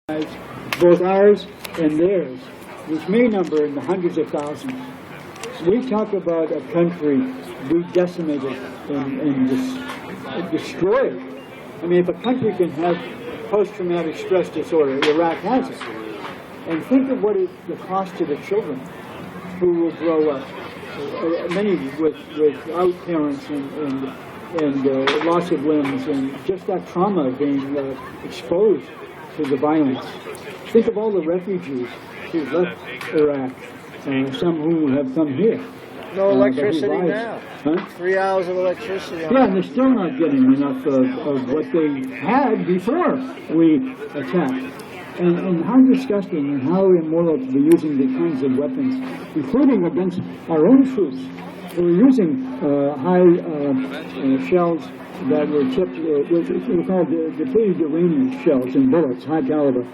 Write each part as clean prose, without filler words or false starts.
both ours and theirs, which may number in the hundreds of thousands. We talk about a country we decimated and destroyed. I mean, if a country can have post-traumatic stress disorder, Iraq has it. And think of what the cost to the children who will grow up, many without parents and loss of limbs, and just that trauma of being exposed to the violence. Think of all the refugees who left Iraq, some who have come here. No electricity now. Huh? 3 hours of electricity. Yeah, and they're still not getting enough of what they had before we attacked. And how disgusting and how immoral to be using the kinds of weapons, including against our own troops. We're using high shells that were tipped, we're called depleted uranium shells and bullets, high caliber.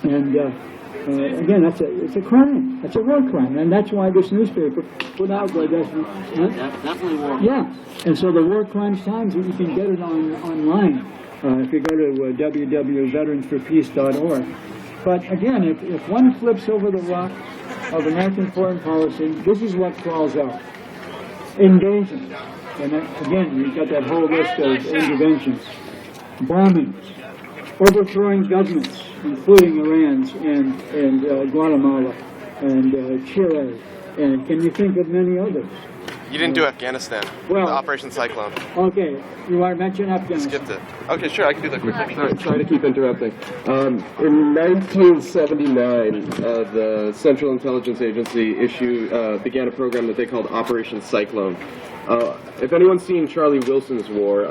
And again, it's a crime. It's a war crime, and that's why this newspaper put out the definitely war. Yeah, and so the War Crimes Times, you can get it online if you go to www.veteransforpeace.org. But again, if one flips over the rock of American foreign policy, this is what crawls out. Invasion. And again, you've got that whole list of interventions. Bombings. Overthrowing governments, including Iran's and Guatemala and Chile. And can you think of many others? You didn't do Afghanistan. Well, Operation Cyclone. Okay, you want to mention Afghanistan? Skipped it. Okay, sure, I can do that quickly. Sorry to keep interrupting. In 1979, the Central Intelligence Agency began a program that they called Operation Cyclone. If anyone's seen Charlie Wilson's War,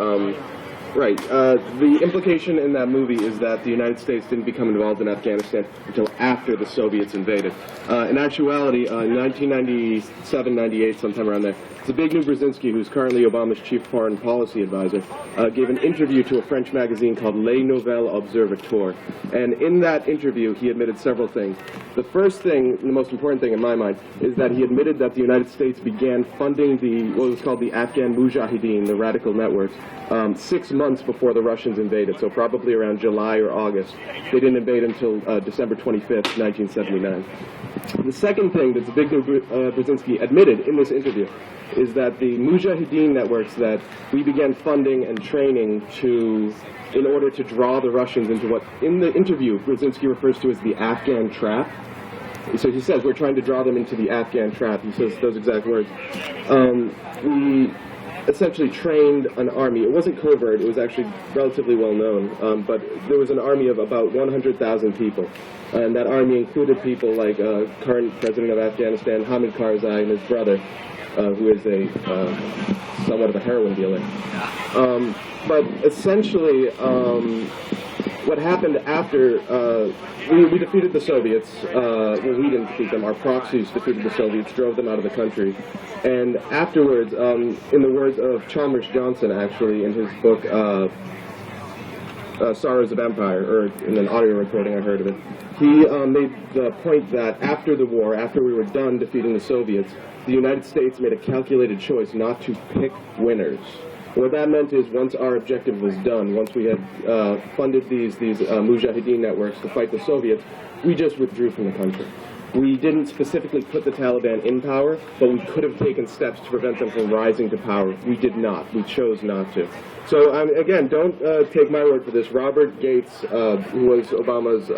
right, the implication in that movie is that the United States didn't become involved in Afghanistan until after the Soviets invaded. In actuality, in 1997-98, sometime around there, Zbigniew Brzezinski, who's currently Obama's chief foreign policy advisor, gave an interview to a French magazine called Les Nouvelles Observateurs. And in that interview, he admitted several things. The first thing, the most important thing in my mind, is that he admitted that the United States began funding what was called the Afghan Mujahideen, the radical networks, 6 months before the Russians invaded, so probably around July or August. They didn't invade until December 25th, 1979. The second thing that Zbigniew Brzezinski admitted in this interview is that the Mujahideen networks that we began funding and training in order to draw the Russians into what, in the interview, Brzezinski refers to as the Afghan trap. So he says, we're trying to draw them into the Afghan trap. He says those exact words. We essentially trained an army. It wasn't covert, it was actually relatively well known, but there was an army of about 100,000 people. And that army included people like current president of Afghanistan, Hamid Karzai, and his brother, who is somewhat of a heroin dealer. But essentially, what happened after we defeated the Soviets, well, we didn't defeat them, our proxies defeated the Soviets, drove them out of the country. And afterwards, in the words of Chalmers Johnson, actually, in his book, Sorrows of Empire, or in an audio recording I heard of it, he made the point that after the war, after we were done defeating the Soviets, the United States made a calculated choice not to pick winners. What that meant is once our objective was done, once we had funded these Mujahideen networks to fight the Soviets, we just withdrew from the country. We didn't specifically put the Taliban in power, but we could have taken steps to prevent them from rising to power. We did not. We chose not to. So again, don't take my word for this. Robert Gates, who was Obama's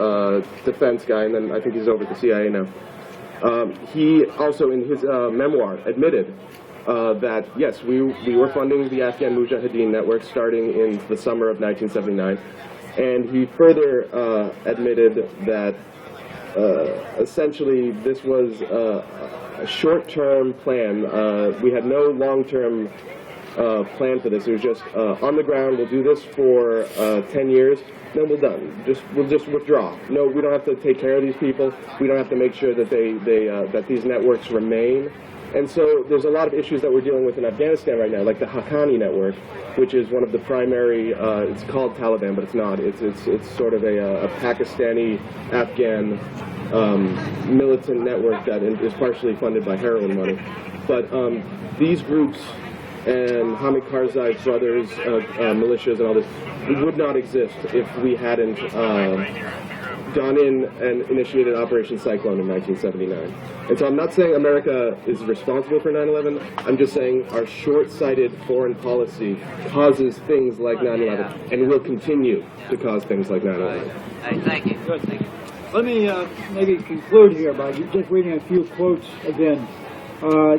defense guy, and then I think he's over at the CIA now, he also in his memoir admitted that, yes, we were funding the Afghan Mujahideen network starting in the summer of 1979. And he further admitted that essentially this was a short-term plan. We had no long-term plan for this. It was just on the ground, we'll do this for 10 years, then we're done. We'll just withdraw. No, we don't have to take care of these people. We don't have to make sure that that these networks remain. And so there's a lot of issues that we're dealing with in Afghanistan right now, like the Haqqani network, which is one of the primary, it's called Taliban, but it's not. It's sort of a Pakistani-Afghan militant network that is partially funded by heroin money. But these groups and Hamid Karzai's brothers, militias and all this, would not exist if we hadn't gone in and initiated Operation Cyclone in 1979. And so I'm not saying America is responsible for 9/11, I'm just saying our short-sighted foreign policy causes things like 9/11 and will continue to cause things like 9/11. Hey, thank you. Good. Let me maybe conclude here by just reading a few quotes again.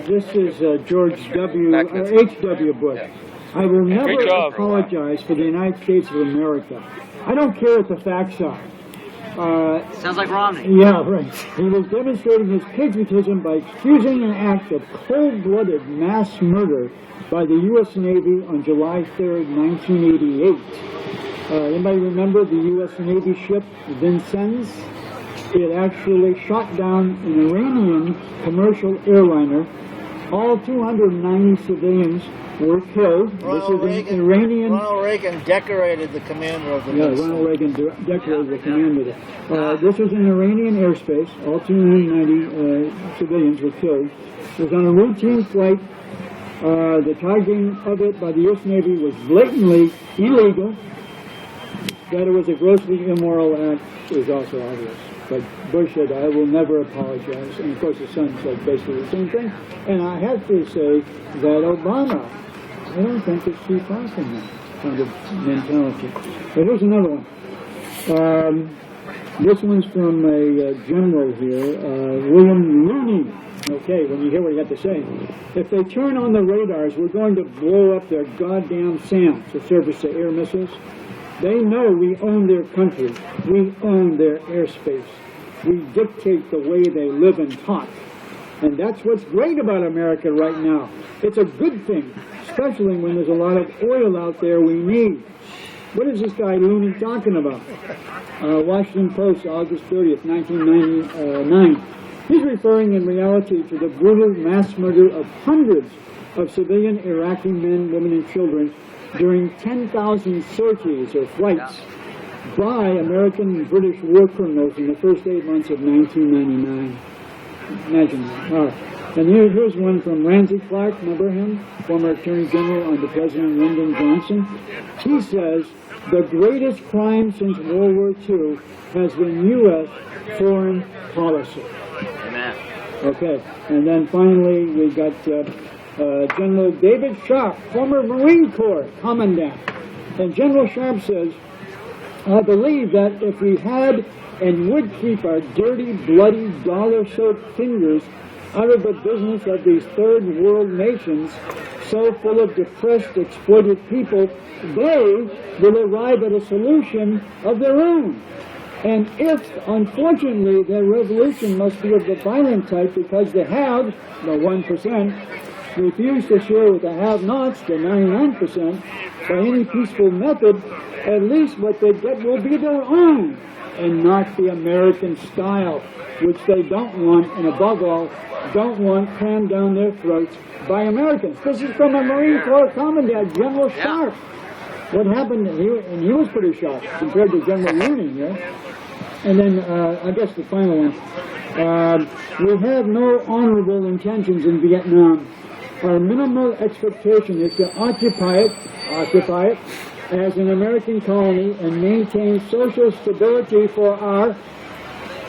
This is George H.W. Bush. I will never apologize for the United States of America. I don't care what the facts are. Sounds like Romney. Yeah, right. He was demonstrating his patriotism by excusing an act of cold-blooded mass murder by the U.S. Navy on July 3rd, 1988. Anybody remember the U.S. Navy ship Vincennes? It actually shot down an Iranian commercial airliner. All 290 civilians were killed. This is an Iranian... Ronald Reagan decorated the commander of the Ronald Reagan decorated the commander. This was in Iranian airspace. All 290 civilians were killed. It was on a routine flight. The targeting of it by the U.S. Navy was blatantly illegal. That it was a grossly immoral act is also obvious. But Bush said, I will never apologize. And of course the son said basically the same thing. And I have to say that Obama, I don't think is too far from that kind of mentality. But here's another one. This one's from a general here, William Looney. Okay, when you hear what he had to say. If they turn on the radars, we're going to blow up their goddamn SAMs, the surface-to-air missiles. They know we own their country. We own their airspace. We dictate the way they live and talk. And that's what's great about America right now. It's a good thing, especially when there's a lot of oil out there we need. What is this guy Looney talking about? Washington Post, August 30th, 1999. He's referring in reality to the brutal mass murder of hundreds of civilian Iraqi men, women, and children during 10,000 sorties or flights by American and British war criminals in the first 8 months of 1999. Imagine that. All right. And here's one from Ramsey Clark, remember him? Former Attorney General under President Lyndon Johnson. He says, the greatest crime since World War II has been U.S. foreign policy. Amen. Okay, and then finally we got General David Sharp, former Marine Corps Commandant. And General Sharp says, I believe that if we had and would keep our dirty, bloody, dollar-soaked fingers out of the business of these third world nations, so full of depressed, exploited people, they will arrive at a solution of their own. And if, unfortunately, their revolution must be of the violent type because the have, the 1%, refuse to share with the have-nots, the 99%, by any peaceful method, at least what they get will be their own, and not the American style, which they don't want, and above all, don't want crammed down their throats by Americans. This is from a Marine Corps Commandant, General Sharp. What happened, and he was pretty sharp compared to General Looney, yeah? And then, I guess the final one. We have no honorable intentions in Vietnam. Our minimal expectation is to occupy it as an American colony and maintain social stability for our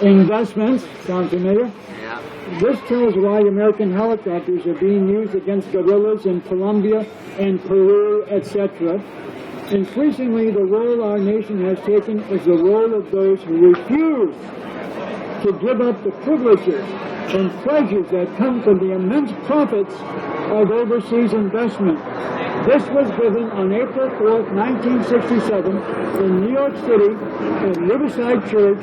investments. Sound familiar? Yeah. This tells why American helicopters are being used against guerrillas in Colombia and Peru, etc. Increasingly, the role our nation has taken is the role of those who refuse to give up the privileges and pleasures that come from the immense profits of overseas investment. This was given on April 4th, 1967 in New York City at Riverside Church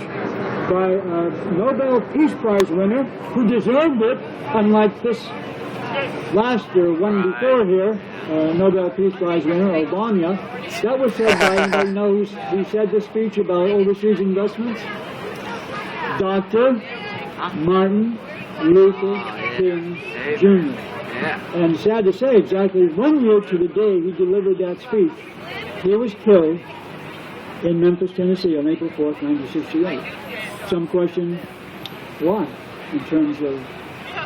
by a Nobel Peace Prize winner who deserved it, unlike this last year, one before here, Nobel Peace Prize winner, Obama. That was said by, anybody knows who said the speech about overseas investments? Dr. Martin Luther King Jr. And sad to say, exactly 1 year to the day he delivered that speech, he was killed in Memphis, Tennessee on April 4th, 1968. Some question why, in terms of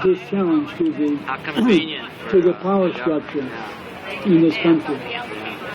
his challenge to the How convenient to the power structure. in this country.